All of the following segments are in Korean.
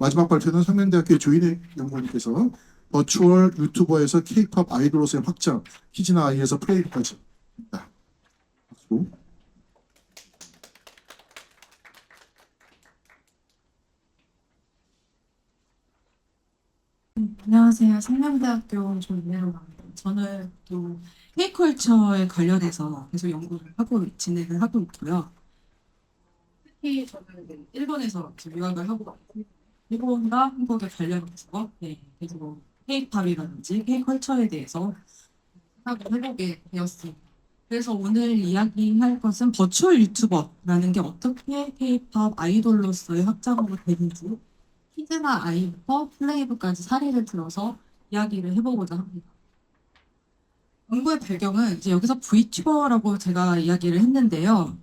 마지막 발표는 상명대학교 조인혜 연구원님께서 버추얼 유튜버에서 K-팝 아이돌로서의 확장, 키즈나 아이에서 플레이까지. 박수. 안녕하세요. 상명대학교 조인혜라고 합니다. 저는 또 K컬처에 관련해서 계속 연구를 하고 진행을 하고 있고요. 특히 저는 일본에서 지금 유학을 하고 있고 일본과 한국에 관련해서 계속 K팝이라든지 K컬처에 대해서 생각을 해보게 되었습니다. 그래서 오늘 이야기할 것은 버추얼 유튜버라는 게 어떻게 K팝 아이돌로서의 확장으로 되는지 키즈나 아이부터 플레이브까지 사례를 들어서 이야기를 해보고자 합니다. 연구의 배경은 이제 여기서 V튜버라고 제가 이야기를 했는데요.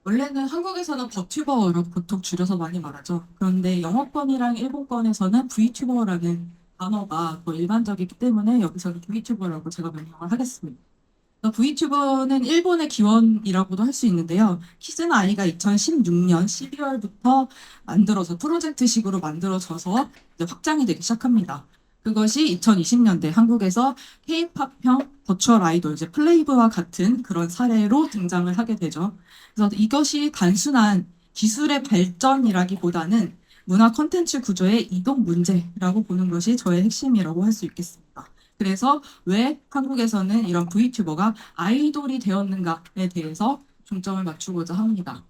원래는 한국에서는 버튜버라고 보통 줄여서 많이 말하죠. 그런데 영어권이랑 일본권에서는 V튜버라는 단어가 더 일반적이기 때문에 여기서는 V튜버라고 제가 명명을 하겠습니다. V튜버는 일본의 기원이라고도 할 수 있는데요. 키즈나 아이가 2016년 12월부터 만들어서 프로젝트식으로 만들어져서 이제 확장이 되기 시작합니다. 그것이 2020년대 한국에서 K-팝형 버추얼 아이돌, 이제 플레이브와 같은 그런 사례로 등장을 하게 되죠. 그래서 이것이 단순한 기술의 발전이라기보다는 문화 콘텐츠 구조의 이동 문제라고 보는 것이 저의 핵심이라고 할 수 있겠습니다. 그래서 왜 한국에서는 이런 V튜버가 아이돌이 되었는가에 대해서 중점을 맞추고자 합니다.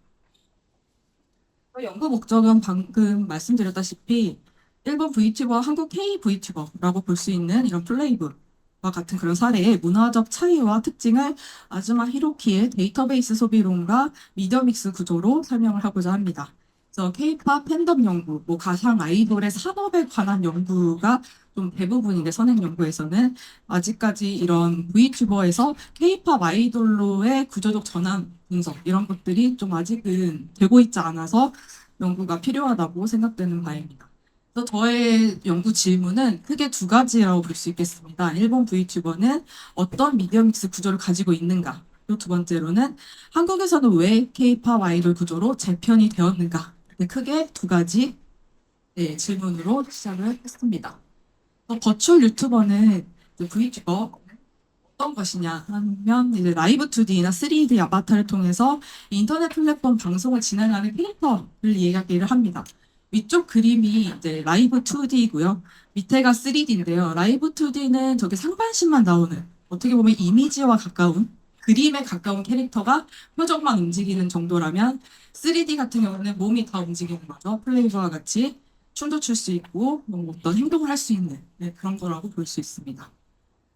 연구 목적은 방금 말씀드렸다시피 일본 V튜버, 한국 K V튜버라고 볼 수 있는 이런 플레이브와 같은 그런 사례의 문화적 차이와 특징을 아즈마 히로키의 데이터베이스 소비론과 미디어 믹스 구조로 설명을 하고자 합니다. 그래서 K-팝 팬덤 연구, 뭐 가상 아이돌의 산업에 관한 연구가 좀 대부분인데 선행 연구에서는 아직까지 이런 V튜버에서 K-팝 아이돌로의 구조적 전환 분석 이런 것들이 좀 아직은 되고 있지 않아서 연구가 필요하다고 생각되는 바입니다. 그래서 저의 연구 질문은 크게 두 가지라고 볼 수 있겠습니다. 일본 V튜버는 어떤 미디어 믹스 구조를 가지고 있는가? 그리고 두 번째로는 한국에서는 왜 K-팝 아이돌 구조로 재편이 되었는가? 크게 두 가지 질문으로 시작을 했습니다. 버추얼 유튜버는 V튜버 어떤 것이냐 하면 이제 라이브 2D나 3D 아바타를 통해서 인터넷 플랫폼 방송을 진행하는 캐릭터를 이야기를 합니다. 위쪽 그림이 이제 라이브 2D고요. 밑에가 3D인데요. 라이브 2D는 저기 상반신만 나오는 어떻게 보면 이미지와 가까운 그림에 가까운 캐릭터가 표정만 움직이는 정도라면 3D 같은 경우는 몸이 다 움직이는 거죠. 플레이브와 같이 춤도 출 수 있고 뭐 어떤 행동을 할 수 있는 그런 거라고 볼 수 있습니다.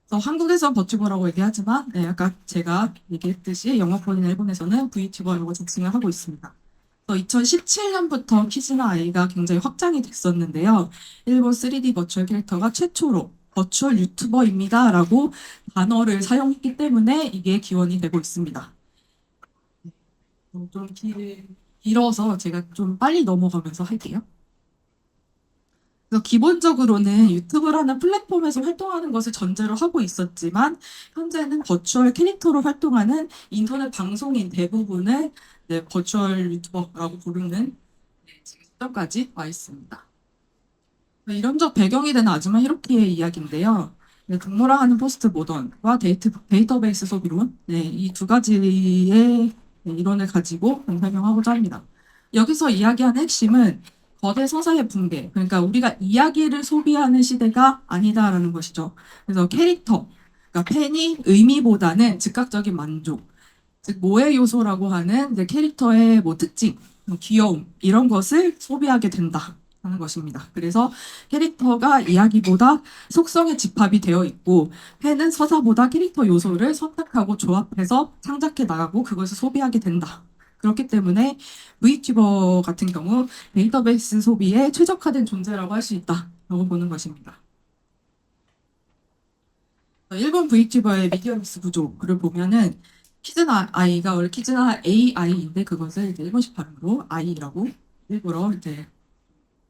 한국에서 버튜버라고 얘기하지만 아까 제가 얘기했듯이 영어권이나 일본에서는 V튜버라고 지칭을 하고 있습니다. 2017년부터 키즈나 아이가 굉장히 확장이 됐었는데요. 일본 3D 버추얼 캐릭터가 최초로 버추얼 유튜버입니다 라고 단어를 사용했기 때문에 이게 기원이 되고 있습니다. 좀 길어서 제가 좀 빨리 넘어가면서 할게요. 그래서 기본적으로는 유튜브라는 플랫폼에서 활동하는 것을 전제로 하고 있었지만 현재는 버추얼 캐릭터로 활동하는 인터넷 방송인 대부분을 버추얼 유튜버라고 부르는 시점까지 와 있습니다. 이론적 배경이 되는 아즈마 히로키의 이야기인데요. 동물화 하는 포스트 모던과 데이터베이스 소비론 이 두 가지의 이론을 가지고 설명하고자 합니다. 여기서 이야기하는 핵심은 거대 서사의 붕괴, 그러니까 우리가 이야기를 소비하는 시대가 아니다라는 것이죠. 그래서 캐릭터, 그러니까 팬이 의미보다는 즉각적인 만족, 즉 모해 요소라고 하는 이제 캐릭터의 뭐 특징, 뭐 귀여움 이런 것을 소비하게 된다. 하는 것입니다. 그래서 캐릭터가 이야기보다 속성에 집합이 되어 있고 팬은 서사보다 캐릭터 요소를 선택하고 조합해서 창작해 나가고 그것을 소비하게 된다. 그렇기 때문에 V튜버 같은 경우 데이터베이스 소비에 최적화된 존재라고 할 수 있다라고 보는 것입니다. 일본 V튜버의 미디어 믹스 구조를 보면은 키즈나 아이가 원래 키즈나 AI인데 그것을 이제 일본식 발음으로 아이라고 일부러 이제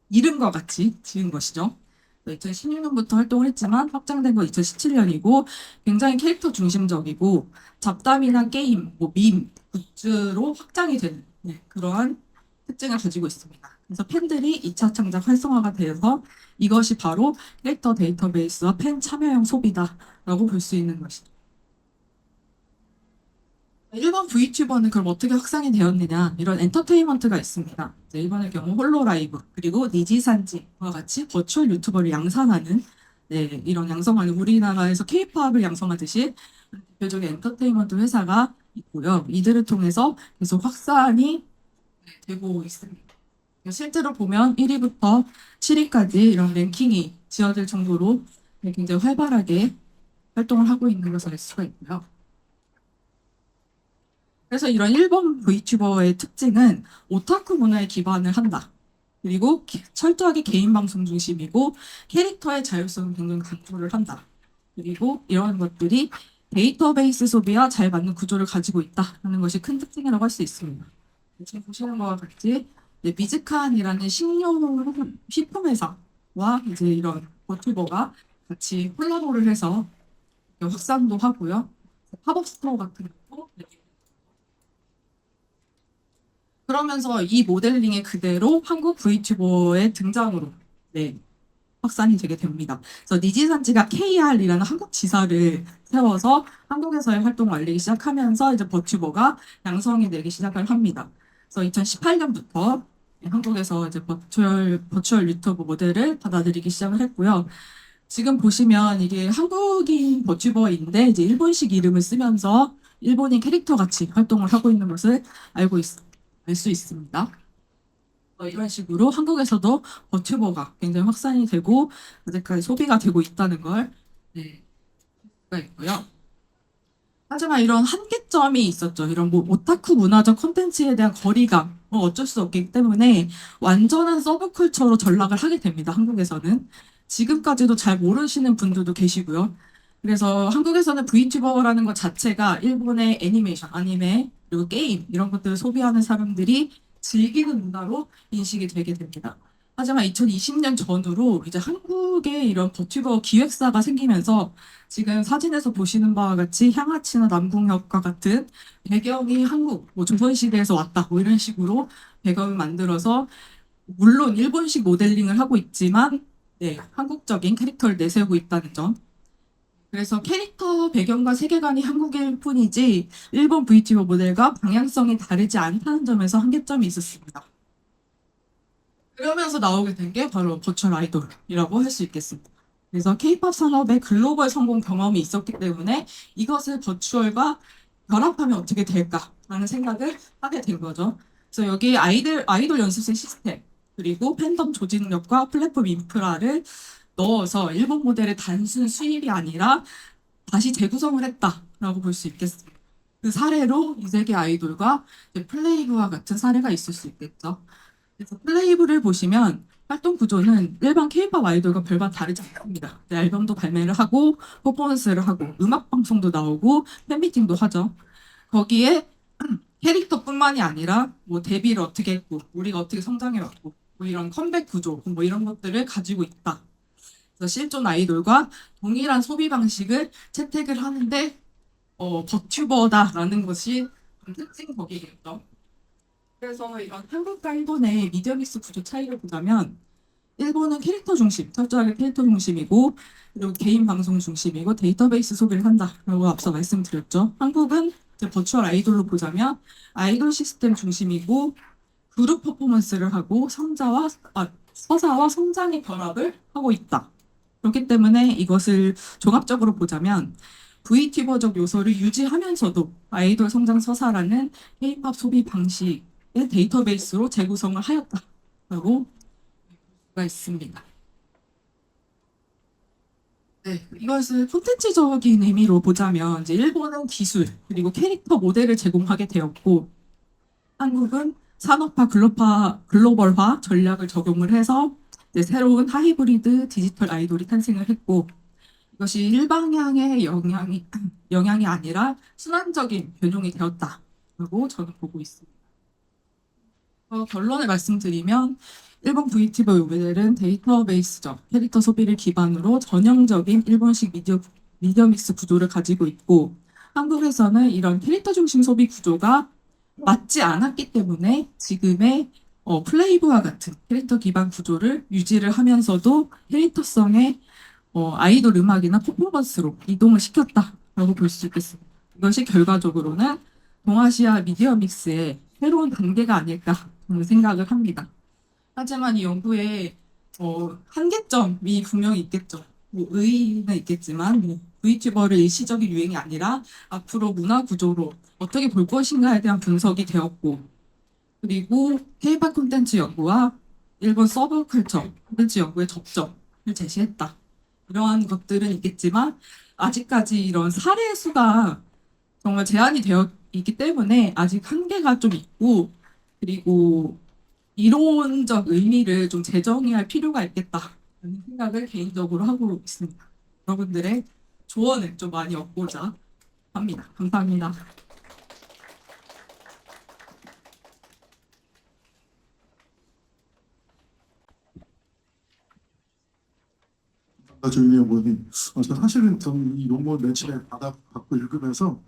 이름과 같이 지은 것이죠. 2016년부터 활동을 했지만 확장된 건 2017년이고 굉장히 캐릭터 중심적이고 잡담이나 게임, 뭐 밈, 굿즈로 확장이 되는 그러한 특징을 가지고 있습니다. 그래서 팬들이 2차 창작 활성화가 되어서 이것이 바로 캐릭터 데이터베이스와 팬 참여형 소비다라고 볼 수 있는 것이죠. 일본 VTu버는 그럼 어떻게 확산이 되었느냐, 이런 엔터테인먼트가 있습니다. 이제 일본의 경우 홀로라이브 그리고 니지산지와 같이 버추얼 유튜버를 양산하는, 네, 이런 양성하는, 우리나라에서 케이팝을 양성하듯이 대표적인 엔터테인먼트 회사가 있고요. 이들을 통해서 계속 확산이 되고 있습니다. 실제로 보면 1위부터 7위까지 이런 랭킹이 지어질 정도로 굉장히 활발하게 활동을 하고 있는 것을 알 수가 있고요. 그래서 이런 일본 VTu버의 특징은 오타쿠 문화에 기반을 한다. 그리고 철저하게 개인 방송 중심이고 캐릭터의 자율성을 굉장히 강조를 한다. 그리고 이런 것들이 데이터베이스 소비와 잘 맞는 구조를 가지고 있다는 것이 큰 특징이라고 할 수 있습니다. 지금 보시는 것과 같이 미즈칸이라는 식료 식품 회사와 이제 이런 버튜버가 같이 콜라보를 해서 확산도 하고요. 팝업 스토어 같은 것도, 그러면서 이 모델링의 그대로 한국 VTu버의 등장으로, 네, 확산이 되게 됩니다. 그래서 니지산지가 KR이라는 한국 지사를 세워서 한국에서의 활동을 알리기 시작하면서 이제 버튜버가 양성이 되기 시작을 합니다. 그래서 2018년부터 한국에서 이제 버추얼 유튜브 모델을 받아들이기 시작을 했고요. 지금 보시면 이게 한국인 버튜버인데 이제 일본식 이름을 쓰면서 일본인 캐릭터 같이 활동을 하고 있는 것을 알 수 있습니다. 이런 식으로 한국에서도 버튜버가 굉장히 확산이 되고 아직까지 소비가 되고 있다는 걸, 네, 수가 있고요. 하지만 이런 한계점이 있었죠. 이런 뭐 오타쿠 문화적 콘텐츠에 대한 거리감, 어쩔 수 없기 때문에 완전한 서브컬처로 전락을 하게 됩니다. 한국에서는 지금까지도 잘 모르시는 분들도 계시고요. 그래서 한국에서는 VTu버라는 것 자체가 일본의 애니메이션, 아니메, 그리고 게임 이런 것들을 소비하는 사람들이 즐기는 문화로 인식이 되게 됩니다. 하지만 2020년 전후로 이제 한국에 이런 버튜버 기획사가 생기면서 지금 사진에서 보시는 바와 같이 향하치나 남궁역과 같은 배경이 한국, 뭐 조선시대에서 왔다, 뭐 이런 식으로 배경을 만들어서 물론 일본식 모델링을 하고 있지만, 네, 한국적인 캐릭터를 내세우고 있다는 점. 그래서 캐릭터 배경과 세계관이 한국일 뿐이지 일본 VTuber 모델과 방향성이 다르지 않다는 점에서 한계점이 있었습니다. 그러면서 나오게 된 게 바로 버추얼 아이돌이라고 할 수 있겠습니다. 그래서 K-팝 산업의 글로벌 성공 경험이 있었기 때문에 이것을 버추얼과 결합하면 어떻게 될까라는 생각을 하게 된 거죠. 그래서 여기 아이돌 연습생 시스템, 그리고 팬덤 조직 능력과 플랫폼 인프라를 넣어서 일본 모델의 단순 수입이 아니라 다시 재구성을 했다라고 볼 수 있겠습니다. 그 사례로 이세계 아이돌과 플레이브와 같은 사례가 있을 수 있겠죠. 그래서 플레이브를 보시면 활동 구조는 일반 K-팝 아이돌과 별반 다르지 않습니다. 앨범도 발매를 하고 퍼포먼스를 하고 음악 방송도 나오고 팬미팅도 하죠. 거기에 캐릭터뿐만이 아니라 뭐 데뷔를 어떻게 했고 우리가 어떻게 성장해왔고 뭐 이런 컴백 구조 뭐 이런 것들을 가지고 있다. 그래서 실존 아이돌과 동일한 소비 방식을 채택을 하는데 버튜버다라는 것이 특징적이겠죠. 그래서 이런 한국과 일본의 미디어믹스 구조 차이를 보자면 일본은 캐릭터 중심, 철저하게 캐릭터 중심이고 그리고 개인 방송 중심이고 데이터베이스 소비를 한다라고 앞서 말씀드렸죠. 한국은 이제 버추얼 아이돌로 보자면 아이돌 시스템 중심이고 그룹 퍼포먼스를 하고 서사와 성장의 결합을 하고 있다. 그렇기 때문에 이것을 종합적으로 보자면 VTu버적 요소를 유지하면서도 아이돌 성장 서사라는 K-팝 소비 방식의 데이터베이스로 재구성을 하였다라고 볼 수가 있습니다. 네, 이것을 콘텐츠적인 의미로 보자면 이제 일본은 기술 그리고 캐릭터 모델을 제공하게 되었고 한국은 산업화 글로벌화 전략을 적용을 해서 새로운 하이브리드 디지털 아이돌이 탄생을 했고 이것이 일방향의 영향이 아니라 순환적인 변종이 되었다고 저는 보고 있습니다. 결론을 말씀드리면 일본 VTuber 모델은 데이터베이스적 캐릭터 소비를 기반으로 전형적인 일본식 미디어 믹스 구조를 가지고 있고 한국에서는 이런 캐릭터 중심 소비 구조가 맞지 않았기 때문에 지금의 플레이브와 같은 캐릭터 기반 구조를 유지를 하면서도 캐릭터성의 아이돌 음악이나 퍼포먼스로 이동을 시켰다라고 볼 수 있겠습니다. 이것이 결과적으로는 동아시아 미디어 믹스의 새로운 단계가 아닐까 저는 생각을 합니다. 하지만 이 연구에 한계점이 분명히 있겠죠. 뭐 의의는 있겠지만 뭐 VTuber의 일시적인 유행이 아니라 앞으로 문화 구조로 어떻게 볼 것인가에 대한 분석이 되었고, 그리고 K-팝 콘텐츠 연구와 일본 서브컬처 콘텐츠 연구의 접점을 제시했다. 이러한 것들은 있겠지만 아직까지 이런 사례 수가 정말 제한이 되어 있기 때문에 아직 한계가 좀 있고, 그리고 이론적 의미를 좀 재정의할 필요가 있겠다는 생각을 개인적으로 하고 있습니다. 여러분들의 조언을 좀 많이 얻고자 합니다. 감사합니다. 조윤희 연구원님, 저 사실은 이 논문 맨 처음에 받고 읽으면서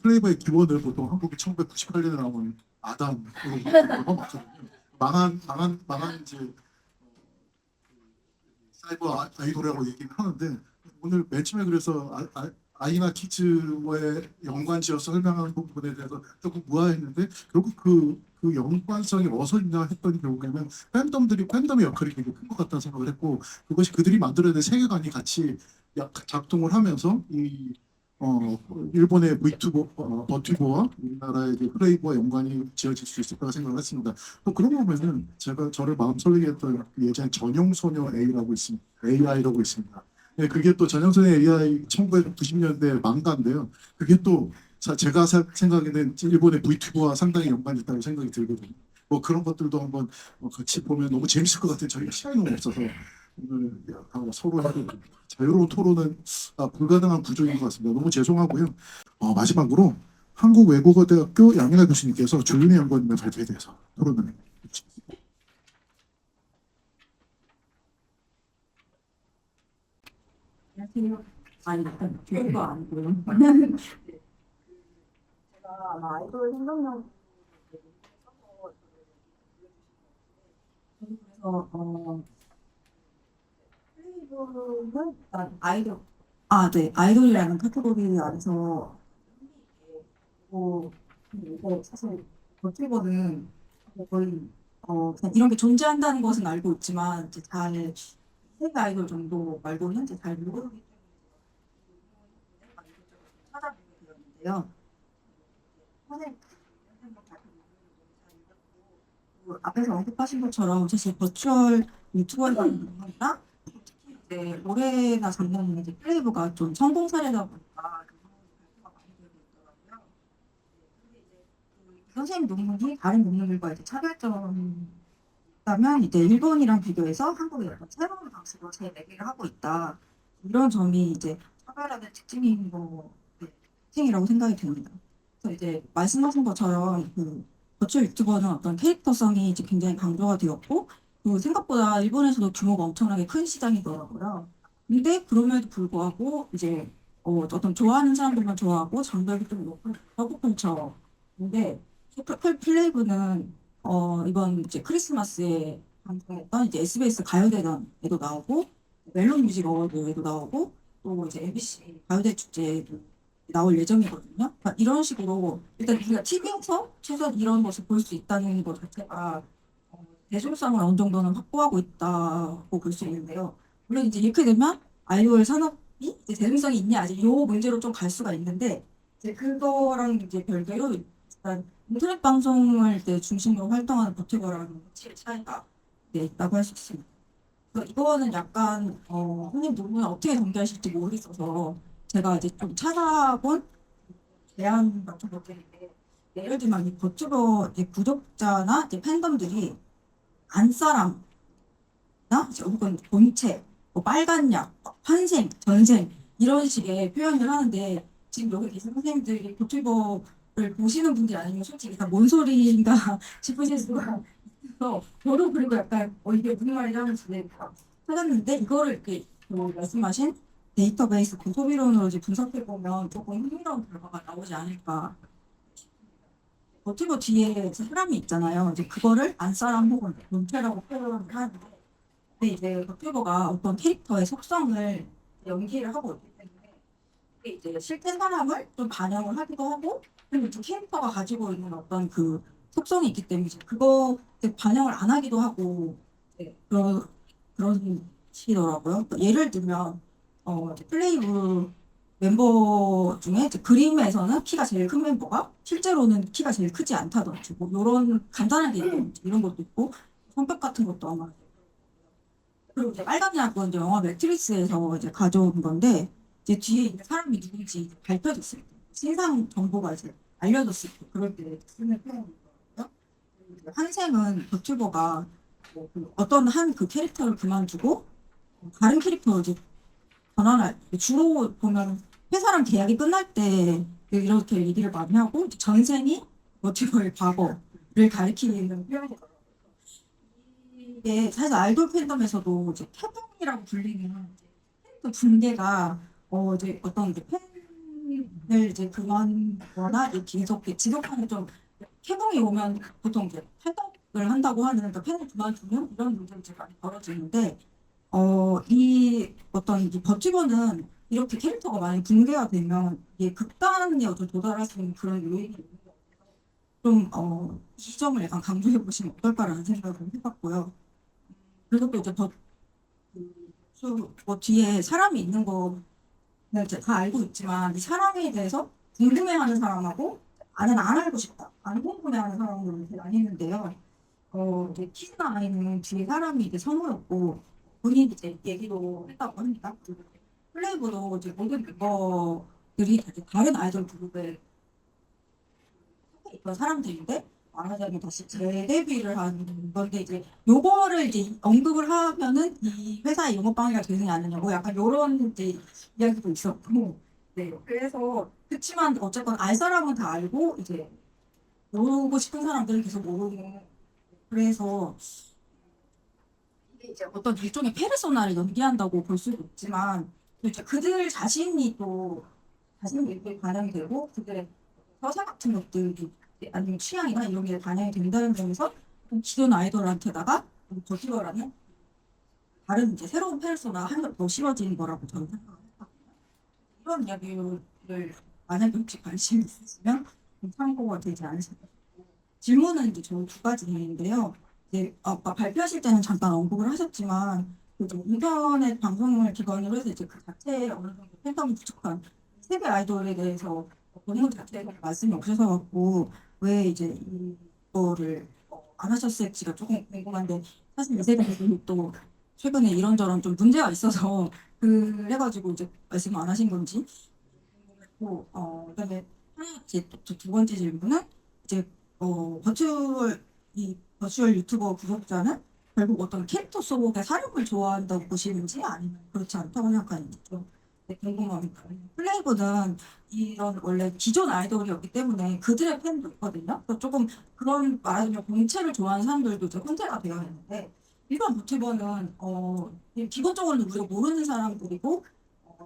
플레이브의 기원을 보통 한국이 1998년에 나온 아담으로 봤거든요. 망한 이제 사이버 아이돌이라고 얘기는 하는데 오늘 맨 처음에 그래서 아이나 키즈와의 연관지어서 설명하는 부분에 대해서 조금 무화했는데 결국 그 연관성이 어디서 있나 했던 결국에는 팬덤의 역할이 되게 큰 것 같다는 생각을 했고 그것이 그들이 만들어낸 세계관이 같이 작동을 하면서 일본의 버튜버와 우리나라의 플레이브와 연관이 지어질 수 있을 거라 생각을 했습니다. 또 그런 부분은 저를 마음 설레게 했던 예전 전형소녀 AI라고 있습니다. 네, 그게 또 전형소녀 AI 1990년대 망가인데요. 그게 또 제가 생각에는 일본의 VTuber와 상당히 연관이 있다고 생각이 들거든요. 뭐 그런 것들도 한번 같이 보면 너무 재밌을 것 같아요. 저희가 시간이 너무 없어서 오늘 서로 자유로운 토론은 불가능한 구조인 것 같습니다. 너무 죄송하고요. 마지막으로 한국외국어대학교 양인아 교수님께서 조윤희 연구원님의 발표에 대해서 토론을 해주시겠습니다. 안녕하세요. 일단 교육도 아니고요. 제가 아마 아이돌 생각력 그래서 플레이브는 일단 아이돌 네, 아이돌이라는 카테고리 안에서 뭐 이거 사실 버티버는 거의 그냥 이런 게 존재한다는 것은 알고 있지만 이제 잘 세계 아이돌 정도 말고는 이제 잘 모르기 때문에 찾아보게 되었는데요. 선생님 그 앞에서 언급하신 것처럼 사실 버추얼 유튜버라는 거나 특히 이제 올해나 작년에 이제 플레이브가 좀 성공 사례다 보니까 그 부분이 발표가 많이 되고 있더라고요. 근데 이제 그 선생님 논문이 다른 논문들과 이제 차별점이 있다면 이제 일본이랑 비교해서 한국이 약간 새로운 방식으로 재내기를 하고 있다. 이런 점이 이제 차별화된 특징인 네, 특징이라고 생각이 됩니다. 그래서 이제 말씀하신 것처럼 그 버추얼 유튜버는 어떤 캐릭터성이 이제 굉장히 강조가 되었고, 그 생각보다 일본에서도 규모가 엄청나게 큰 시장이더라고요. 근데 그럼에도 불구하고 이제 어떤 좋아하는 사람들만 좋아하고 장벽이 좀 높은 서브컬처인데 플레이브는 이번 이제 크리스마스에 방송했던 이제 SBS 가요대전에도 나오고 멜론 뮤직 어워드에도 나오고 또 이제 MBC 가요대 축제에도 나올 예정이거든요. 그러니까 이런 식으로 일단 우리가 TV에서 최소한 이런 것을 볼 수 있다는 것 자체가 대중성을 어느 정도는 확보하고 있다고 볼 수 있는데요. 물론 이제 이렇게 되면 아이돌 산업이 이제 대중성이 있냐 아직 이 문제로 좀 갈 수가 있는데 이제 그거랑 이제 별개로 일단 인터넷 방송을 이제 중심으로 활동하는 버티버랑 확실히 차이가 있다고 할 수 있습니다. 그래서 이거는 약간 선생님 논문을 어떻게 전개하실지 모르겠어서 제가 이제 좀 찾아본 제안 같은 것들인데 예를 들면 이 버튜버 이제 구독자나 이제 팬덤들이 안사람나 이제 혹은 본체, 뭐 빨간 약, 환생, 전생 이런 식의 표현을 하는데 지금 여기 계신 선생님들이 버튜버를 보시는 분들이 아니면 솔직히 다 뭔 소리인가 싶으실 수가 있어서 저도 그리고 약간 이게 무슨 말이지 하면서 찾았는데 이거를 이렇게 말씀하신 데이터베이스 그 소비론으로 이제 분석해 보면 조금 흥미로운 결과가 나오지 않을까. 버티버 뒤에 사람이 있잖아요. 이제 그거를 안사람 혹은 논체라고 표현을 하는데, 근데 이제 버티버가 어떤 캐릭터의 속성을 연기를 하고 있기 때문에 이게 이제 실제 사람을 좀 반영을 하기도 하고, 그리고 그 캐릭터가 가지고 있는 어떤 그 속성이 있기 때문에 이제 그거 이제 반영을 안 하기도 하고, 네, 그런 식이더라고요. 예를 들면 이제 플레이브 멤버 중에 이제 그림에서는 키가 제일 큰 멤버가 실제로는 키가 제일 크지 않다든지 뭐 이런 간단한 게 이런 것도 있고 성격 같은 것도 아마 그리고 이제 빨간 약은 이제 영화 매트릭스에서 이제 가져온 건데 이제 뒤에 있는 사람이 누군지 이제 밝혀졌을 때 신상 정보가 이제 알려졌을 때 그럴 때 쓰는 표현이거든요. 환생은 버튜버가 뭐그 어떤 한 그 캐릭터를 그만두고 다른 캐릭터로 이제 전환할 주로 보면 회사랑 계약이 끝날 때 이렇게 얘기를 많이 하고 이제 전생이 버튜버의 과거를 가리키는 표현이거든요. 이게 사실 아이돌 팬덤에서도 이제 캐봉이라고 불리는 이제 캐릭터 붕괴가 이제 어떤 이제 팬을 이제 그만거나 이제 계속 이렇게 지속하는 좀 캐봉이 오면 보통 이제 탈덕을 한다고 하는 그러니까 팬을 그만두는 이런 문제가 이제 많이 벌어지는데 이 어떤 이 버티버는 이렇게 캐릭터가 많이 붕괴가 되면 이게 극단에 어떤 도달할 수 있는 그런 요인이 있는 것 같아서 좀 이 점을 약간 강조해 보시면 어떨까라는 생각을 해봤고요. 그리고 또 이제 뭐 뒤에 사람이 있는 거는 이제 다 알고 있지만 이 사람에 대해서 궁금해하는 사람하고 나는 안 알고 싶다, 안 궁금해하는 사람으로 이렇게 나뉘는데요. 이제 키즈나 아이는 뒤에 사람이 이제 성우였고 본인이 이제 얘기도 했다고 합니다. 그리고 플레이브도 이제 모든 멤버들이 이제 다른 아이돌 그룹에 속해 있던 사람들인데 말하자면 다시 재데뷔를 한 건데 이제 요거를 이제 언급을 하면은 이 회사의 영업방해가 되느냐 안 되냐고 약간 요런 이제 이야기도 있었고 네 그래서 그치만 어쨌건 알 사람은 다 알고 이제 모르고 싶은 사람들은 계속 모르고 그래서 이게 이제 어떤 일종의 페르소나를 연기한다고 볼 수도 있지만 또 이제 그들 자신이 또 자신의 일부에 반영이 되고 그들의 서사 같은 것들이 아니면 취향이나 이런 게 반영이 된다는 점에서 좀 기존 아이돌한테다가 버티거라는 다른 이제 새로운 페르소나 한 명 더 씌워진 거라고 저는 생각합니다. 이런 이야기를 만약에 혹시 관심 있으시면 좀 참고가 되지 않으실까 싶고 질문은 이제 저 두 가지인데요. 이제 아까 발표하실 때는 잠깐 언급을 하셨지만 그 이제 인터넷 방송을 기반으로 해서 이제 그 자체에 어느 정도 팬덤이 부족한 세계 아이돌에 대해서 본인 자체에 말씀이 없으셔서 갖고 왜 이제 이거를 안 하셨을지가 조금 궁금한데 사실 이 세대는 또 최근에 이런저런 좀 문제가 있어서 그래가지고 이제 말씀 안 하신 건지 궁금했고 그다음에 하나 이제 두 번째 질문은 이제 버추얼 유튜버 구독자는 결국 어떤 캐릭터 속의 사람을 좋아한다고 보시는지 아니면 그렇지 않다고 생각하는지 좀 네, 궁금합니다. 플레이보는 이런 원래 기존 아이돌이었기 때문에 그들의 팬도 있거든요. 그래서 조금 그런 말하자면 공채를 좋아하는 사람들도 이제 혼재가 되어 있는데 일반 유튜버는 기본적으로는 우리가 모르는 사람들이고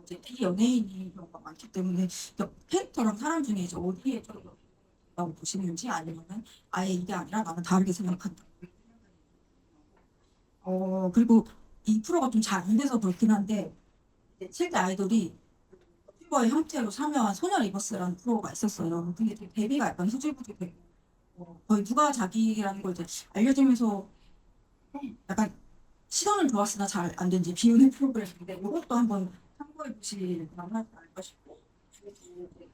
이제 비연예인인 경우가 많기 때문에 캐릭터랑 사람 중에 이제 어디에 좀 라고 보시는지 아니면은 아예 이게 아니라 나는 다르게 생각한다. 그리고 이 프로가 좀 잘 안 돼서 그렇긴 한데 이제 실제 아이돌이 유튜버의 형태로 참여한 소녀 리버스라는 프로가 있었어요. 근데 되게 데뷔가 약간 후질구질 되고 거의 누가 자기라는 걸 이제 알려주면서 약간 시도는 좋았으나 잘 안 된지 비우는 프로그램인데 이것도 한번 참고해 보시면 할까 싶고 그리고 이제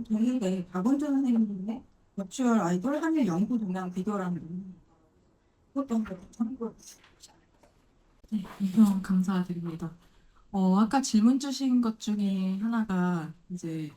동인대 박원준 선생님의 버추얼 아이돌 한일 연구 동향 비교라는 논문이 그것도 한번 참고해 보시면 네, 이평 감사드립니다. 아까 질문 주신 것 중에 하나가 이제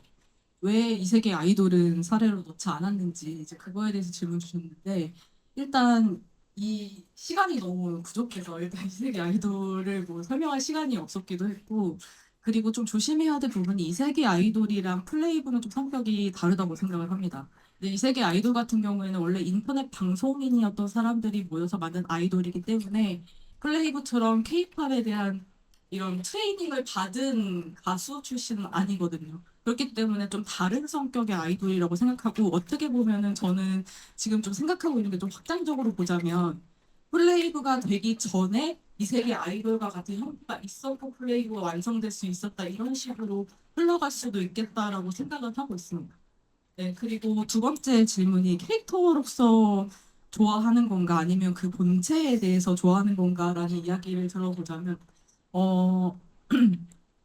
왜 이 세계 아이돌은 사례로 넣지 않았는지 이제 그거에 대해서 질문 주셨는데 일단 이 시간이 너무 부족해서 일단 이 세계 아이돌을 뭐 설명할 시간이 없었기도 했고 그리고 좀 조심해야 될 부분이 이 세계 아이돌이랑 플레이브는 좀 성격이 다르다고 생각을 합니다. 근데 이 세계 아이돌 같은 경우에는 원래 인터넷 방송인이었던 사람들이 모여서 만든 아이돌이기 때문에 플레이브처럼 케이팝에 대한 이런 트레이닝을 받은 가수 출신은 아니거든요. 그렇기 때문에 좀 다른 성격의 아이돌이라고 생각하고 어떻게 보면은 저는 지금 좀 생각하고 있는 게 좀 확장적으로 보자면 플레이브가 되기 전에 이 세계 아이돌과 같은 형태가 있었고 플레이브가 완성될 수 있었다 이런 식으로 흘러갈 수도 있겠다라고 생각을 하고 있습니다. 네, 그리고 두 번째 질문이 캐릭터로서 좋아하는 건가 아니면 그 본체에 대해서 좋아하는 건가라는 이야기를 들어보자면 어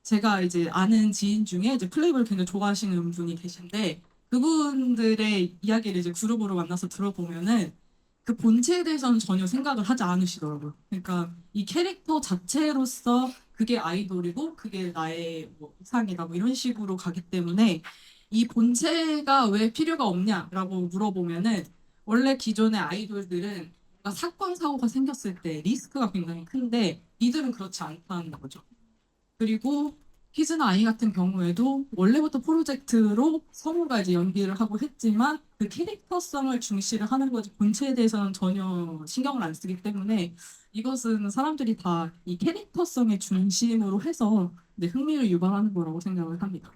제가 이제 아는 지인 중에 이제 플레이브를 굉장히 좋아하시는 분이 계신데 그분들의 이야기를 이제 그룹으로 만나서 들어보면은 그 본체에 대해서는 전혀 생각을 하지 않으시더라고요. 그러니까 이 캐릭터 자체로서 그게 아이돌이고 그게 나의 뭐 이상이다 뭐 이런 식으로 가기 때문에 이 본체가 왜 필요가 없냐라고 물어보면은 원래 기존의 아이돌들은 뭔가 사건 사고가 생겼을 때 리스크가 굉장히 큰데 이들은 그렇지 않다는 거죠. 그리고 키즈나 아이 같은 경우에도 원래부터 프로젝트로 성우가 이제 연기를 하고 했지만 그 캐릭터성을 중시를 하는 거지 본체에 대해서는 전혀 신경을 안 쓰기 때문에 이것은 사람들이 다 이 캐릭터성의 중심으로 해서 네, 흥미를 유발하는 거라고 생각을 합니다.